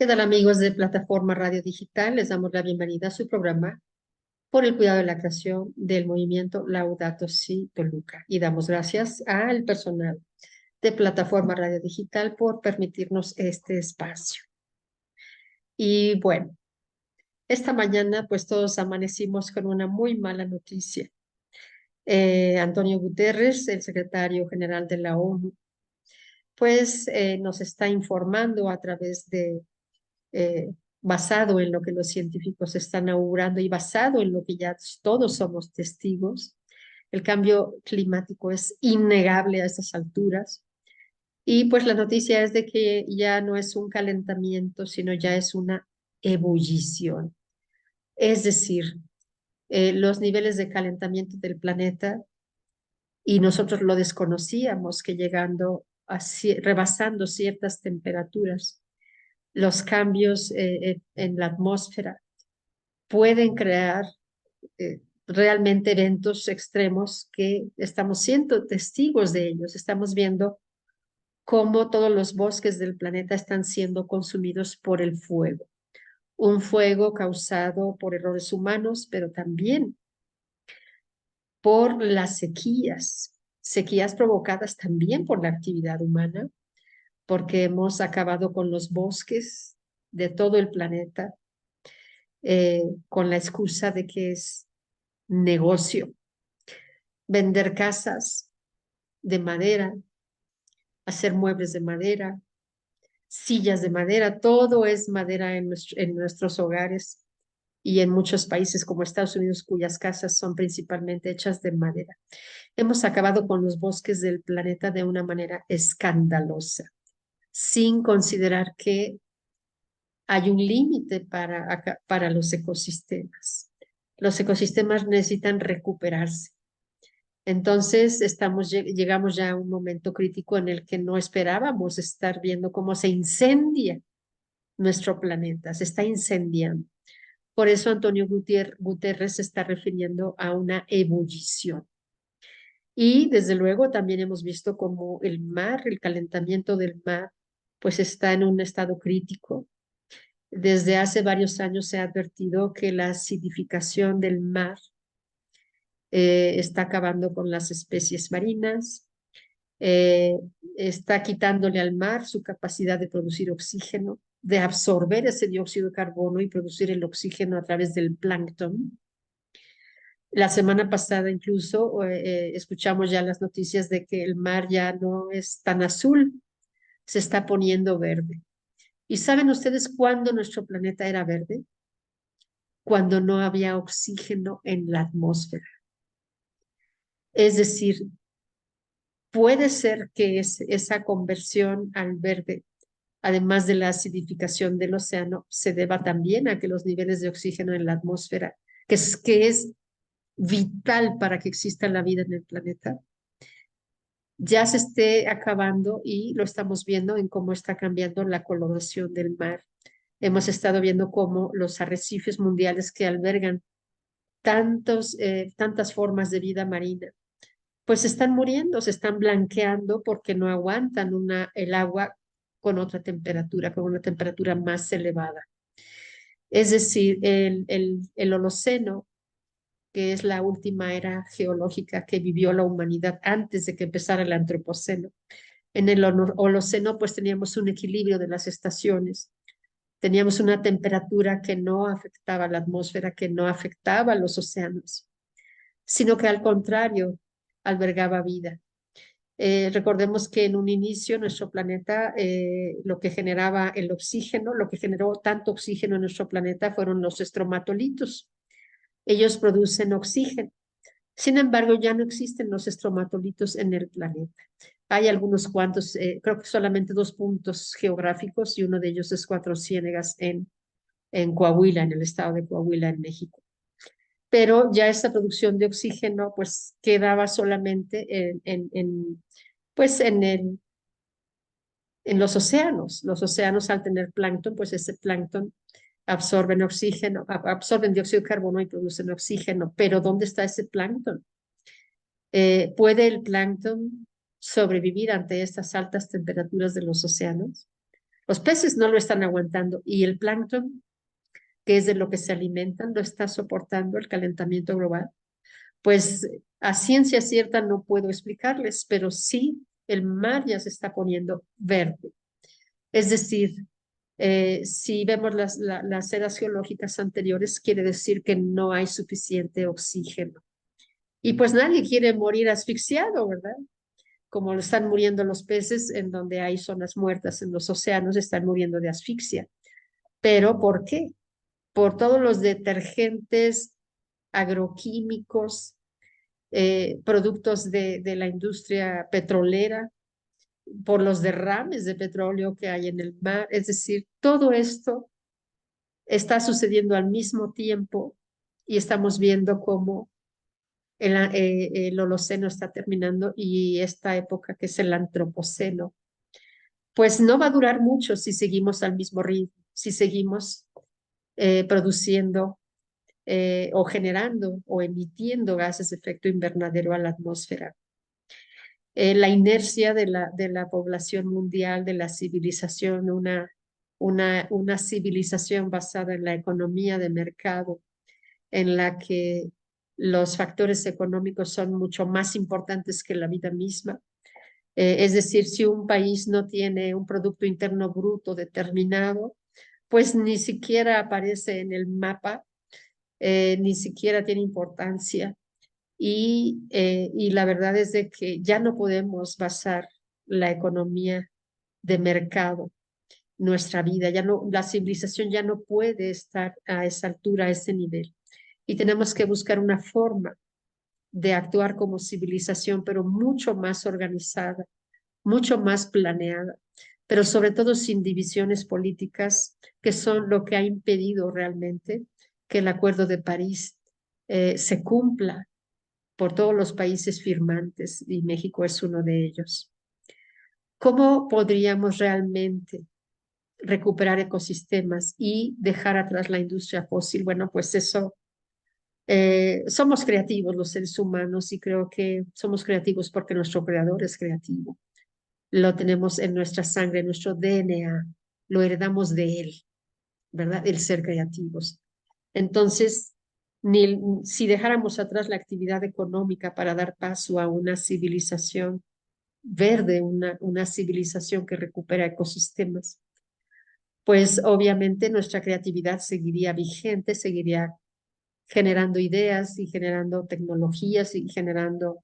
¿Qué tal amigos de Plataforma Radio Digital? Les damos la bienvenida a su programa por el cuidado de la creación del movimiento Laudato Si Toluca. Y damos gracias al personal de Plataforma Radio Digital por permitirnos este espacio. Y bueno, esta mañana pues todos amanecimos con una muy mala noticia. Antonio Guterres, el secretario general de la ONU, pues nos está informando a través de basado en lo que los científicos están augurando y basado en lo que ya todos somos testigos. El cambio climático es innegable a estas alturas. Y pues la noticia es de que ya no es un calentamiento, sino ya es una ebullición. Es decir, los niveles de calentamiento del planeta, y nosotros lo desconocíamos, que llegando a rebasando ciertas temperaturas, los cambios en la atmósfera pueden crear realmente eventos extremos que estamos siendo testigos de ellos. Estamos viendo cómo todos los bosques del planeta están siendo consumidos por el fuego. Un fuego causado por errores humanos, pero también por las sequías, sequías provocadas también por la actividad humana, porque hemos acabado con los bosques de todo el planeta con la excusa de que es negocio. Vender casas de madera, hacer muebles de madera, sillas de madera, todo es madera en nuestros hogares y en muchos países como Estados Unidos, cuyas casas son principalmente hechas de madera. Hemos acabado con los bosques del planeta de una manera escandalosa, sin considerar que hay un límite para los ecosistemas. Los ecosistemas necesitan recuperarse. Entonces, llegamos ya a un momento crítico en el que no esperábamos estar viendo cómo se incendia nuestro planeta, se está incendiando. Por eso Antonio Guterres se está refiriendo a una ebullición. Y desde luego también hemos visto cómo el mar, el calentamiento del mar, pues está en un estado crítico. Desde hace varios años se ha advertido que la acidificación del mar está acabando con las especies marinas, eh, está quitándole al mar su capacidad de producir oxígeno, de absorber ese dióxido de carbono y producir el oxígeno a través del plancton. La semana pasada incluso escuchamos ya las noticias de que el mar ya no es tan azul, se está poniendo verde. ¿Y saben ustedes cuándo nuestro planeta era verde? Cuando no había oxígeno en la atmósfera. Es decir, puede ser que esa conversión al verde, además de la acidificación del océano, se deba también a que los niveles de oxígeno en la atmósfera, que es vital para que exista la vida en el planeta, ya se esté acabando y lo estamos viendo en cómo está cambiando la coloración del mar. Hemos estado viendo cómo los arrecifes mundiales que albergan tantas formas de vida marina, pues están muriendo, se están blanqueando porque no aguantan el agua con otra temperatura, con una temperatura más elevada. Es decir, el Holoceno, que es la última era geológica que vivió la humanidad antes de que empezara el Antropoceno. En el Holoceno, pues teníamos un equilibrio de las estaciones. Teníamos una temperatura que no afectaba la atmósfera, que no afectaba los océanos, sino que al contrario, albergaba vida. Recordemos que en un inicio nuestro planeta, lo que generaba el oxígeno, lo que generó tanto oxígeno en nuestro planeta fueron los estromatolitos. Ellos producen oxígeno. Sin embargo, ya no existen los estromatolitos en el planeta. Hay algunos cuantos, creo que solamente 2 puntos geográficos y uno de ellos es Cuatro Ciénegas en Coahuila, en el estado de Coahuila, en México. Pero ya esta producción de oxígeno pues quedaba solamente pues en los océanos. Los océanos al tener plancton, pues ese plancton absorben oxígeno, absorben dióxido de carbono y producen oxígeno. Pero ¿dónde está ese plancton? ¿Puede el plancton sobrevivir ante estas altas temperaturas de los océanos? Los peces no lo están aguantando y el plancton, que es de lo que se alimentan, lo está soportando el calentamiento global. Pues a ciencia cierta no puedo explicarles, pero sí el mar ya se está poniendo verde. Es decir, si vemos las eras geológicas anteriores, quiere decir que no hay suficiente oxígeno. Y pues nadie quiere morir asfixiado, ¿verdad? Como lo están muriendo los peces en donde hay zonas muertas en los océanos, están muriendo de asfixia. ¿Pero por qué? Por todos los detergentes agroquímicos, productos de la industria petrolera, por los derrames de petróleo que hay en el mar. Es decir, todo esto está sucediendo al mismo tiempo y estamos viendo cómo el Holoceno está terminando y esta época que es el Antropoceno, pues no va a durar mucho si seguimos al mismo ritmo, si seguimos produciendo o generando o emitiendo gases de efecto invernadero a la atmósfera. La inercia de la población mundial, de la civilización, una civilización basada en la economía de mercado, en la que los factores económicos son mucho más importantes que la vida misma. Es decir, si un país no tiene un Producto Interno Bruto determinado, pues ni siquiera aparece en el mapa, ni siquiera tiene importancia. Y la verdad es de que ya no podemos basar la economía de mercado, nuestra vida, ya no, la civilización ya no puede estar a esa altura, a ese nivel. Y tenemos que buscar una forma de actuar como civilización, pero mucho más organizada, mucho más planeada, pero sobre todo sin divisiones políticas, que son lo que ha impedido realmente que el Acuerdo de París se cumpla por todos los países firmantes y México es uno de ellos. ¿Cómo podríamos realmente recuperar ecosistemas y dejar atrás la industria fósil? Bueno, pues eso, somos creativos los seres humanos y creo que somos creativos porque nuestro creador es creativo. Lo tenemos en nuestra sangre, en nuestro DNA, lo heredamos de él, ¿verdad? El ser creativos. Entonces, si dejáramos atrás la actividad económica para dar paso a una civilización verde, una civilización que recupera ecosistemas, pues obviamente nuestra creatividad seguiría vigente, seguiría generando ideas y generando tecnologías y generando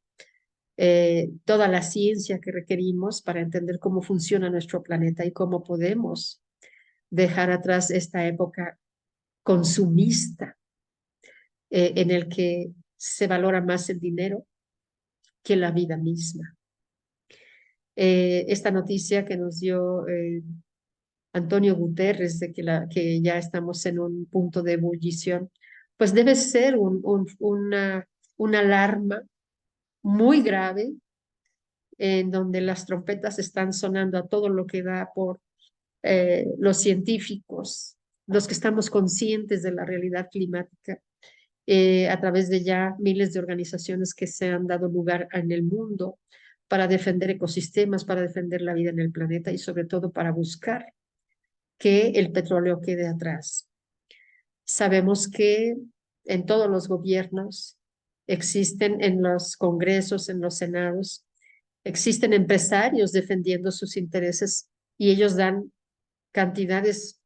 toda la ciencia que requerimos para entender cómo funciona nuestro planeta y cómo podemos dejar atrás esta época consumista en el que se valora más el dinero que la vida misma. Esta noticia que nos dio Antonio Guterres de que ya estamos en un punto de ebullición, pues debe ser una alarma muy grave en donde las trompetas están sonando a todo lo que da por los científicos, los que estamos conscientes de la realidad climática, a través de ya miles de organizaciones que se han dado lugar en el mundo para defender ecosistemas, para defender la vida en el planeta y sobre todo para buscar que el petróleo quede atrás. Sabemos que en todos los gobiernos existen en los congresos, en los senados, existen empresarios defendiendo sus intereses y ellos dan cantidades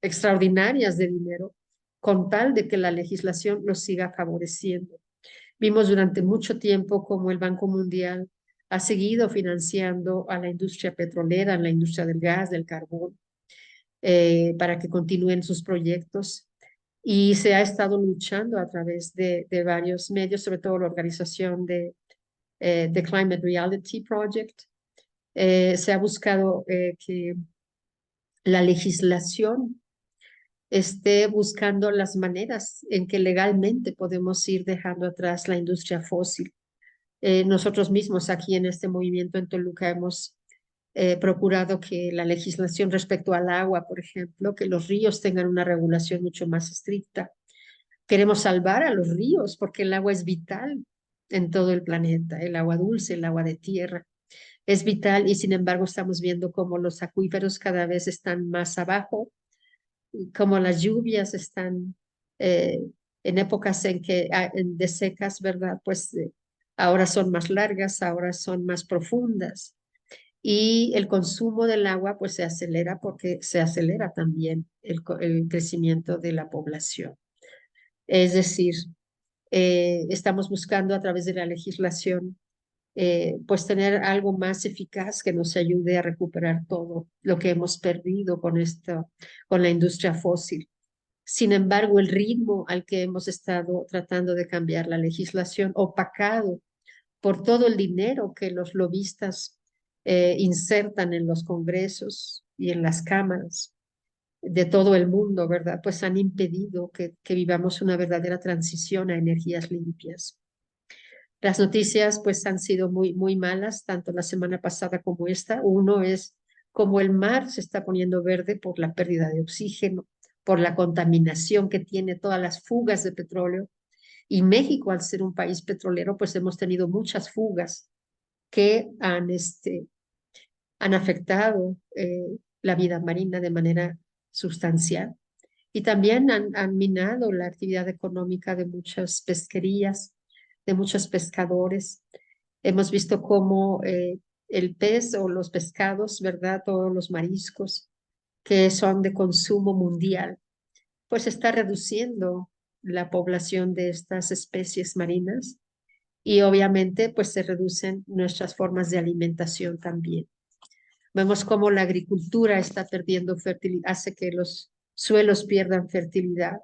extraordinarias de dinero con tal de que la legislación los siga favoreciendo. Vimos durante mucho tiempo cómo el Banco Mundial ha seguido financiando a la industria petrolera, a la industria del gas, del carbón, para que continúen sus proyectos. Y se ha estado luchando a través de varios medios, sobre todo la organización de The Climate Reality Project. Se ha buscado que la legislación esté buscando las maneras en que legalmente podemos ir dejando atrás la industria fósil. Nosotros mismos aquí en este movimiento en Toluca hemos procurado que la legislación respecto al agua, por ejemplo, que los ríos tengan una regulación mucho más estricta. Queremos salvar a los ríos porque el agua es vital en todo el planeta, el agua dulce, el agua de tierra. es vital y sin embargo estamos viendo cómo los acuíferos cada vez están más abajo, y cómo las lluvias están eh, en épocas en que de secas, ¿verdad? Pues ahora son más largas, ahora son más profundas y el consumo del agua pues se acelera porque se acelera también el crecimiento de la población. Es decir, estamos buscando a través de la legislación pues tener algo más eficaz que nos ayude a recuperar todo lo que hemos perdido con esto, con la industria fósil. Sin embargo, el ritmo al que hemos estado tratando de cambiar la legislación, opacado por todo el dinero que los lobistas insertan en los congresos y en las cámaras de todo el mundo, ¿verdad? Pues han impedido que vivamos una verdadera transición a energías limpias. Las noticias pues han sido muy malas, tanto la semana pasada como esta. Uno es como el mar se está poniendo verde por la pérdida de oxígeno, por la contaminación que tiene todas las fugas de petróleo. Y México, al ser un país petrolero, pues hemos tenido muchas fugas que han afectado la vida marina de manera sustancial. Y también han minado la actividad económica de muchas pesquerías, de muchos pescadores. Hemos visto cómo el pez o los pescados, ¿verdad? Todos los mariscos que son de consumo mundial, pues está reduciendo la población de estas especies marinas y obviamente pues se reducen nuestras formas de alimentación también. Vemos cómo la agricultura está perdiendo fertilidad, hace que los suelos pierdan fertilidad.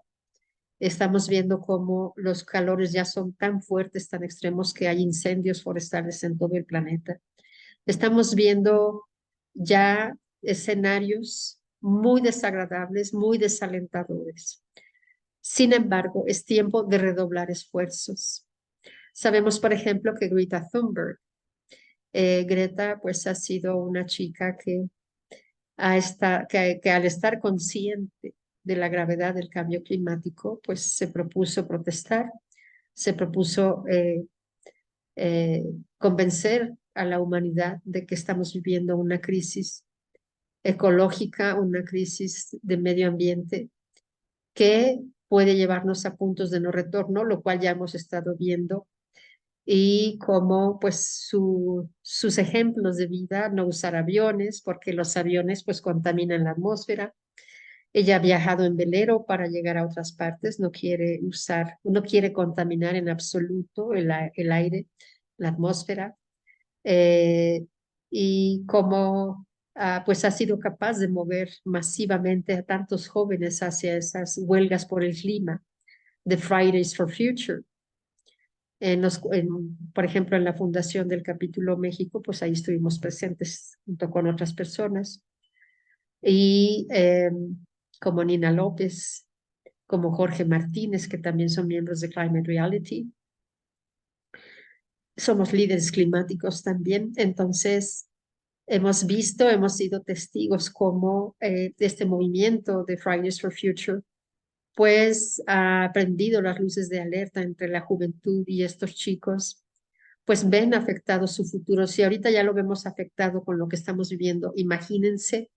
Estamos viendo cómo los calores ya son tan fuertes, tan extremos, que hay incendios forestales en todo el planeta. Estamos viendo ya escenarios muy desagradables, muy desalentadores. Sin embargo, es tiempo de redoblar esfuerzos. Sabemos, por ejemplo, que Greta Thunberg, Greta, pues ha sido una chica que al estar consciente de la gravedad del cambio climático, pues se propuso protestar, se propuso eh, convencer a la humanidad de que estamos viviendo una crisis ecológica, una crisis de medio ambiente que puede llevarnos a puntos de no retorno, lo cual ya hemos estado viendo y como pues sus ejemplos de vida, no usar aviones porque los aviones pues contaminan la atmósfera. Ella ha viajado en velero para llegar a otras partes, no quiere contaminar en absoluto el aire, la atmósfera, eh, y como pues ha sido capaz de mover masivamente a tantos jóvenes hacia esas huelgas por el clima de Fridays for Future. Por ejemplo, en la fundación del Capítulo México, pues ahí estuvimos presentes junto con otras personas. Y como Nina López, como Jorge Martínez, que también son miembros de Climate Reality. Somos líderes climáticos también. Entonces, hemos sido testigos como este movimiento de Fridays for Future pues ha prendido las luces de alerta entre la juventud y estos chicos, pues ven afectado su futuro. Si ahorita ya lo vemos afectado con lo que estamos viviendo, imagínense.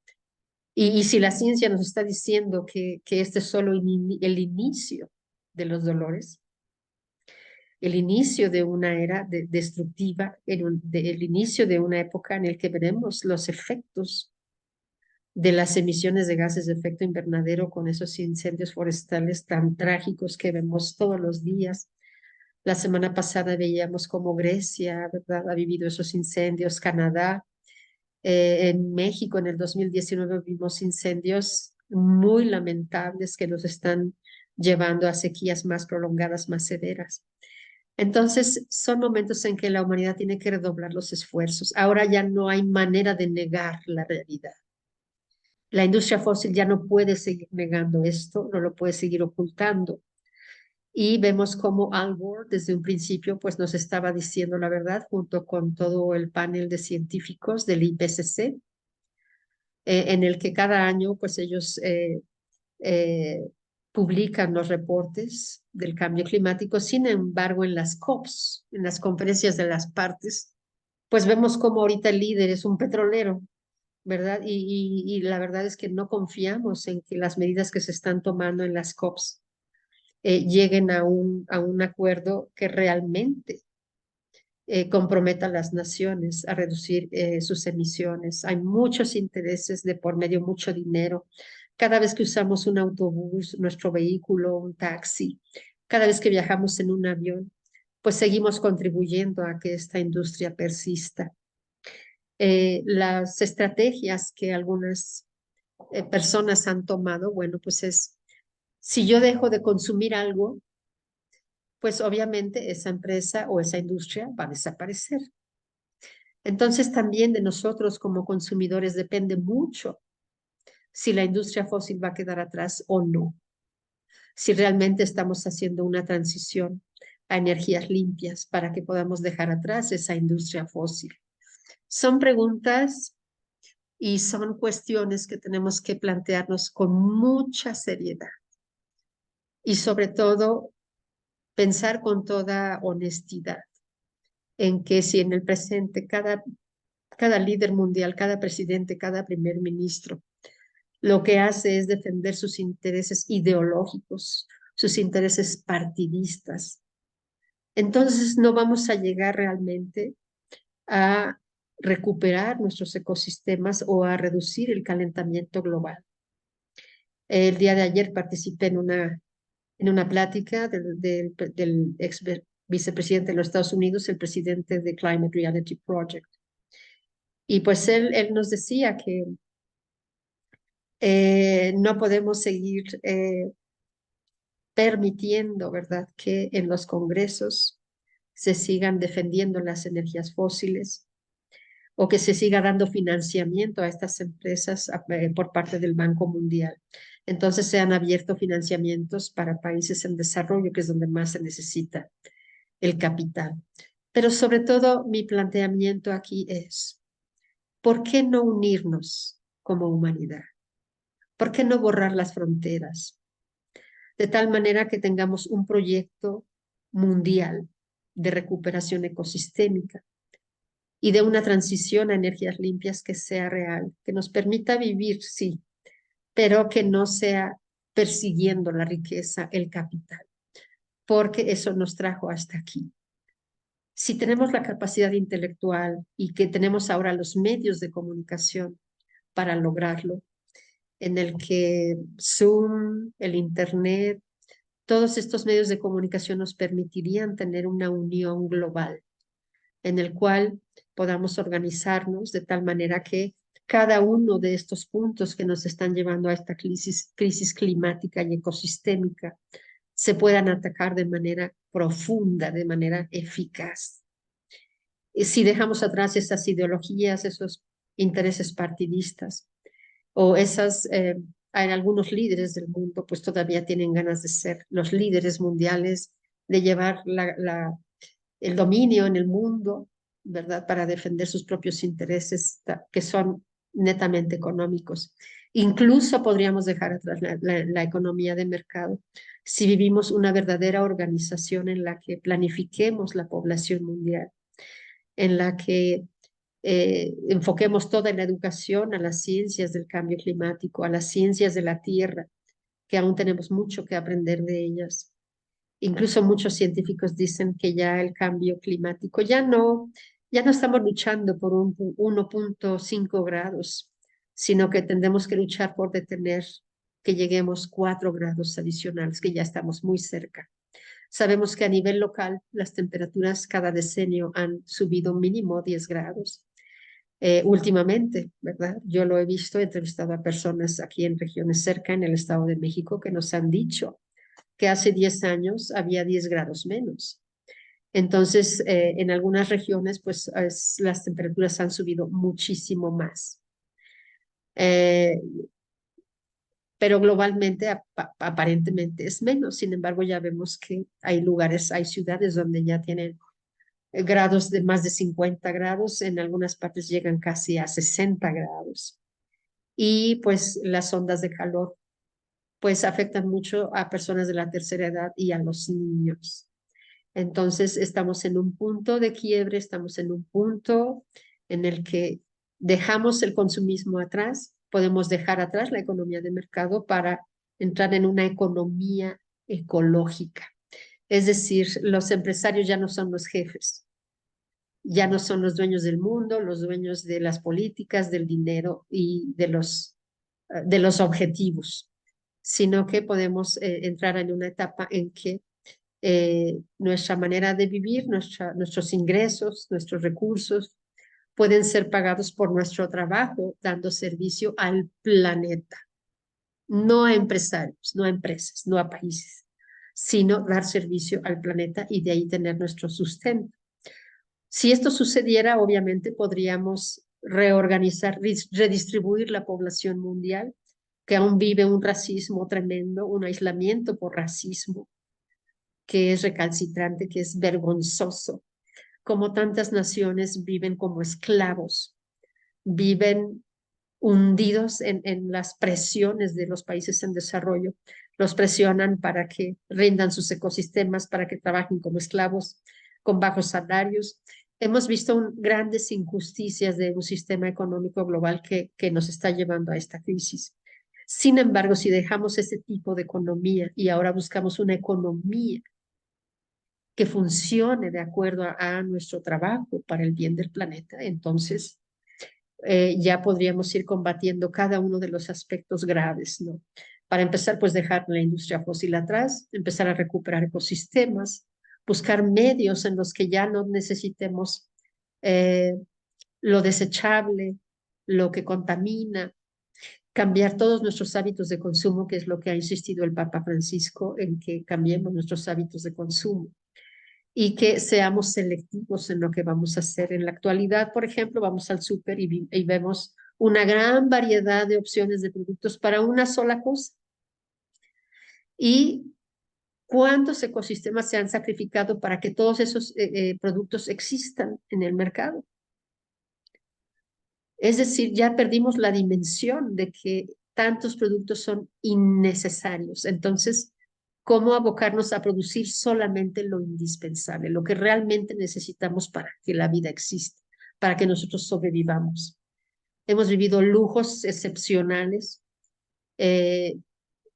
Y si la ciencia nos está diciendo que este es solo el inicio de los dolores, el inicio de una era destructiva, el inicio de una época en la que veremos los efectos de las emisiones de gases de efecto invernadero con esos incendios forestales tan trágicos que vemos todos los días. La semana pasada veíamos cómo Grecia, ¿verdad?, ha vivido esos incendios, Canadá. En México en el 2019 vimos incendios muy lamentables que nos están llevando a sequías más prolongadas, más severas. Entonces, son momentos en que la humanidad tiene que redoblar los esfuerzos. Ahora ya no hay manera de negar la realidad. La industria fósil ya no puede seguir negando esto, no lo puede seguir ocultando. Y vemos cómo Al Gore desde un principio pues nos estaba diciendo la verdad junto con todo el panel de científicos del IPCC, en el que cada año pues ellos eh, publican los reportes del cambio climático. Sin embargo, en las COPs, en las conferencias de las partes, pues vemos como ahorita el líder es un petrolero, ¿verdad? Y la verdad es que no confiamos en que las medidas que se están tomando en las COPs lleguen a un acuerdo que realmente comprometa a las naciones a reducir sus emisiones. Hay muchos intereses de por medio, mucho dinero. Cada vez que usamos un autobús, nuestro vehículo, un taxi, cada vez que viajamos en un avión, pues seguimos contribuyendo a que esta industria persista. Las estrategias que algunas personas han tomado, bueno, pues es, si yo dejo de consumir algo, pues obviamente esa empresa o esa industria va a desaparecer. Entonces también de nosotros como consumidores depende mucho si la industria fósil va a quedar atrás o no, si realmente estamos haciendo una transición a energías limpias para que podamos dejar atrás esa industria fósil. Son preguntas y son cuestiones que tenemos que plantearnos con mucha seriedad y sobre todo pensar con toda honestidad en que si en el presente cada líder mundial, cada presidente, cada primer ministro lo que hace es defender sus intereses ideológicos, sus intereses partidistas, entonces no vamos a llegar realmente a recuperar nuestros ecosistemas o a reducir el calentamiento global. El día de ayer participé en una plática del ex vicepresidente de los Estados Unidos, el presidente de Climate Reality Project. Y pues él nos decía que no podemos seguir permitiendo, ¿verdad?, que en los congresos se sigan defendiendo las energías fósiles o que se siga dando financiamiento a estas empresas por parte del Banco Mundial. Entonces se han abierto financiamientos para países en desarrollo, que es donde más se necesita el capital. Pero sobre todo mi planteamiento aquí es, ¿por qué no unirnos como humanidad? ¿Por qué no borrar las fronteras? De tal manera que tengamos un proyecto mundial de recuperación ecosistémica y de una transición a energías limpias que sea real, que nos permita vivir, sí, pero que no sea persiguiendo la riqueza, el capital, porque eso nos trajo hasta aquí. Si tenemos la capacidad intelectual y que tenemos ahora los medios de comunicación para lograrlo, en el que Zoom, el Internet, todos estos medios de comunicación nos permitirían tener una unión global en el cual podamos organizarnos de tal manera que cada uno de estos puntos que nos están llevando a esta crisis climática y ecosistémica se puedan atacar de manera profunda, de manera eficaz. Y si dejamos atrás esas ideologías, esos intereses partidistas o esas, hay algunos líderes del mundo, pues todavía tienen ganas de ser los líderes mundiales, de llevar el dominio en el mundo, ¿verdad? Para defender sus propios intereses que son netamente económicos. Incluso podríamos dejar atrás la economía de mercado si vivimos una verdadera organización en la que planifiquemos la población mundial, en la que enfoquemos toda la educación a las ciencias del cambio climático, a las ciencias de la tierra, que aún tenemos mucho que aprender de ellas. Incluso muchos científicos dicen que ya el cambio climático ya no estamos luchando por un 1.5 grados, sino que tendremos que luchar por detener que lleguemos 4 grados adicionales, que ya estamos muy cerca. Sabemos que a nivel local las temperaturas cada decenio han subido mínimo 10 grados. Últimamente, ¿verdad? Yo lo he visto, he entrevistado a personas aquí en regiones cerca, en el Estado de México, que nos han dicho que hace 10 años había 10 grados menos. Entonces, en algunas regiones, pues las temperaturas han subido muchísimo más. Eh, pero globalmente aparentemente es menos. Sin embargo, ya vemos que hay lugares, hay ciudades donde ya tienen grados de más de 50 grados, en algunas partes llegan casi a 60 grados. Y pues las ondas de calor pues afectan mucho a personas de la tercera edad y a los niños. Entonces estamos en un punto de quiebre, estamos en un punto en el que dejamos el consumismo atrás, podemos dejar atrás la economía de mercado para entrar en una economía ecológica. Es decir, los empresarios ya no son los jefes, ya no son los dueños del mundo, los dueños de las políticas, del dinero y de los objetivos, sino que podemos entrar en una etapa en que nuestra manera de vivir, nuestros ingresos, nuestros recursos pueden ser pagados por nuestro trabajo, dando servicio al planeta, no a empresarios, no a empresas, no a países, sino dar servicio al planeta y de ahí tener nuestro sustento. Si esto sucediera, obviamente podríamos reorganizar, redistribuir la población mundial, que aún vive un racismo tremendo, un aislamiento por racismo, que es recalcitrante, que es vergonzoso, como tantas naciones viven como esclavos, viven hundidos en las presiones de los países en desarrollo. Los presionan para que rindan sus ecosistemas, para que trabajen como esclavos, con bajos salarios. Hemos visto grandes injusticias de un sistema económico global que nos está llevando a esta crisis. Sin embargo, si dejamos ese tipo de economía y ahora buscamos una economía que funcione de acuerdo a nuestro trabajo para el bien del planeta, entonces ya podríamos ir combatiendo cada uno de los aspectos graves, ¿no? Para empezar, pues dejar la industria fósil atrás, empezar a recuperar ecosistemas, buscar medios en los que ya no necesitemos eh, lo desechable, lo que contamina, cambiar todos nuestros hábitos de consumo, que es lo que ha insistido el Papa Francisco, en que cambiemos nuestros hábitos de consumo y que seamos selectivos en lo que vamos a hacer. En la actualidad, por ejemplo, vamos al súper y vemos una gran variedad de opciones de productos para una sola cosa. ¿Y cuántos ecosistemas se han sacrificado para que todos esos productos existan en el mercado? Es decir, ya perdimos la dimensión de que tantos productos son innecesarios. Entonces, ¿cómo abocarnos a producir solamente lo indispensable, lo que realmente necesitamos para que la vida exista, para que nosotros sobrevivamos? Hemos vivido lujos excepcionales. eh,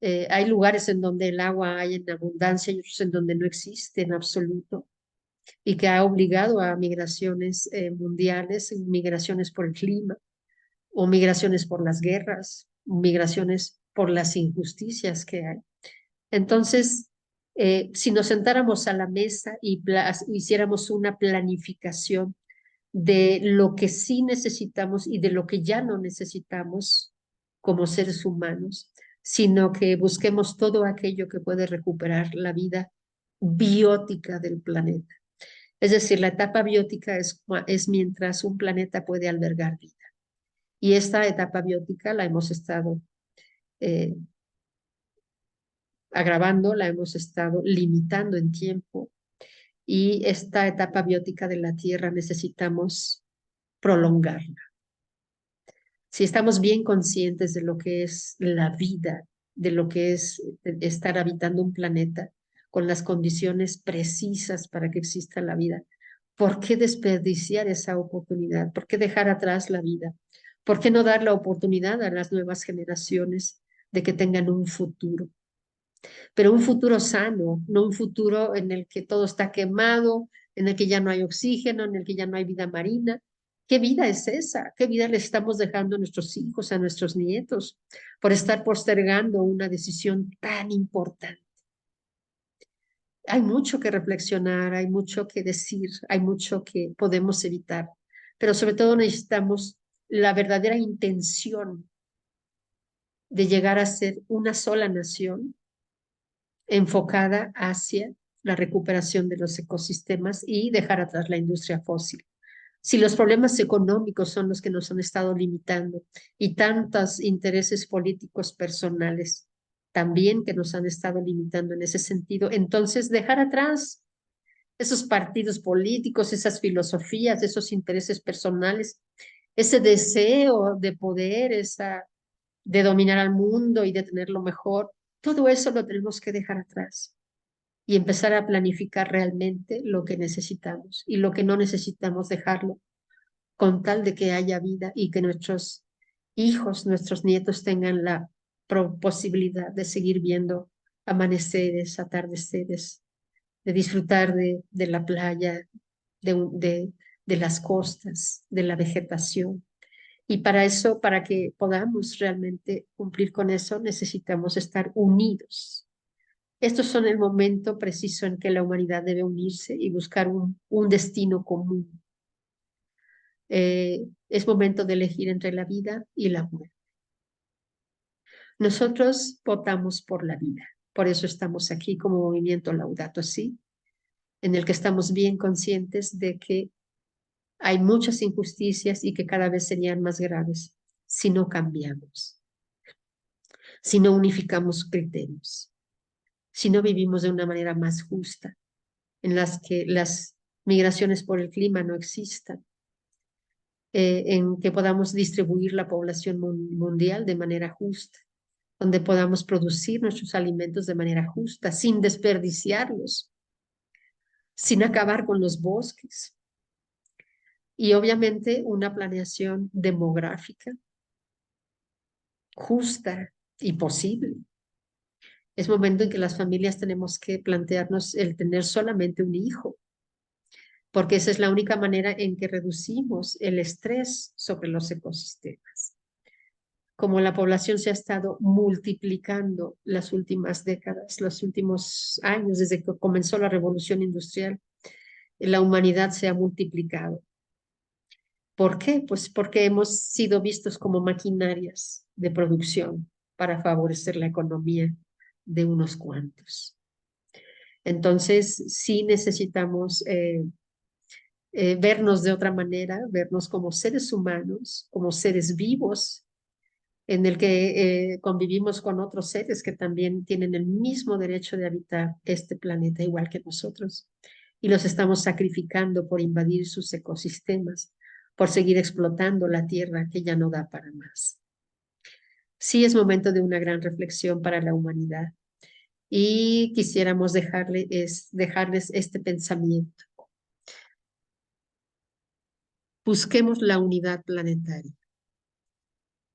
Hay lugares en donde el agua hay en abundancia y otros en donde no existe en absoluto y que ha obligado a migraciones mundiales, migraciones por el clima o migraciones por las guerras, migraciones por las injusticias que hay. Entonces, si nos sentáramos a la mesa y hiciéramos una planificación de lo que sí necesitamos y de lo que ya no necesitamos como seres humanos, sino que busquemos todo aquello que puede recuperar la vida biótica del planeta. Es decir, la etapa biótica es mientras un planeta puede albergar vida. Y esta etapa biótica la hemos estado eh, agravando, la hemos estado limitando en tiempo y esta etapa biótica de la Tierra necesitamos prolongarla. Si estamos bien conscientes de lo que es la vida, de lo que es estar habitando un planeta con las condiciones precisas para que exista la vida, ¿por qué desperdiciar esa oportunidad? ¿Por qué dejar atrás la vida? ¿Por qué no dar la oportunidad a las nuevas generaciones de que tengan un futuro? Pero un futuro sano, no un futuro en el que todo está quemado, en el que ya no hay oxígeno, en el que ya no hay vida marina. ¿Qué vida es esa? ¿Qué vida le estamos dejando a nuestros hijos, a nuestros nietos, por estar postergando una decisión tan importante? Hay mucho que reflexionar, hay mucho que decir, hay mucho que podemos evitar, pero sobre todo necesitamos la verdadera intención de llegar a ser una sola nación enfocada hacia la recuperación de los ecosistemas y dejar atrás la industria fósil. Si los problemas económicos son los que nos han estado limitando y tantos intereses políticos personales también que nos han estado limitando en ese sentido, entonces dejar atrás esos partidos políticos, esas filosofías, esos intereses personales, ese deseo de poder, de dominar al mundo y de tener lo mejor, todo eso lo tenemos que dejar atrás y empezar a planificar realmente lo que necesitamos y lo que no necesitamos dejarlo con tal de que haya vida y que nuestros hijos, nuestros nietos tengan la posibilidad de seguir viendo amaneceres, atardeceres, de disfrutar de la playa, de, de las costas, de la vegetación. Y para eso, para que podamos realmente cumplir con eso, necesitamos estar unidos. Estos son el momento preciso en que la humanidad debe unirse y buscar un destino común. Es momento de elegir entre la vida y la muerte. Nosotros votamos por la vida. Por eso estamos aquí como movimiento Laudato Si, en el que estamos bien conscientes de que hay muchas injusticias y que cada vez serían más graves si no cambiamos, si no unificamos criterios, si no vivimos de una manera más justa, en las que las migraciones por el clima no existan, en que podamos distribuir la población mundial de manera justa, donde podamos producir nuestros alimentos de manera justa, sin desperdiciarlos, sin acabar con los bosques. Y obviamente una planeación demográfica justa y posible. Es momento en que las familias tenemos que plantearnos el tener solamente un hijo, porque esa es la única manera en que reducimos el estrés sobre los ecosistemas. Como la población se ha estado multiplicando las últimas décadas, los últimos años, desde que comenzó la revolución industrial, la humanidad se ha multiplicado. ¿Por qué? Pues porque hemos sido vistos como maquinarias de producción para favorecer la economía de unos cuantos. Entonces, sí necesitamos vernos de otra manera, vernos como seres humanos, como seres vivos, en el que convivimos con otros seres que también tienen el mismo derecho de habitar este planeta igual que nosotros. Y los estamos sacrificando por invadir sus ecosistemas, por seguir explotando la tierra que ya no da para más. Sí es momento de una gran reflexión para la humanidad y quisiéramos dejarles este pensamiento. Busquemos la unidad planetaria.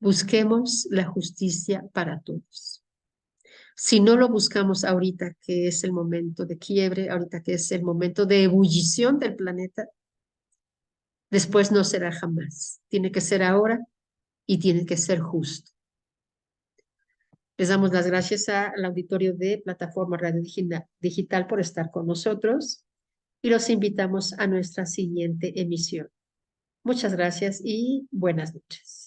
Busquemos la justicia para todos. Si no lo buscamos ahorita, que es el momento de quiebre, ahorita que es el momento de ebullición del planeta, después no será jamás. Tiene que ser ahora y tiene que ser justo. Les damos las gracias al auditorio de Plataforma Radio Digital por estar con nosotros y los invitamos a nuestra siguiente emisión. Muchas gracias y buenas noches.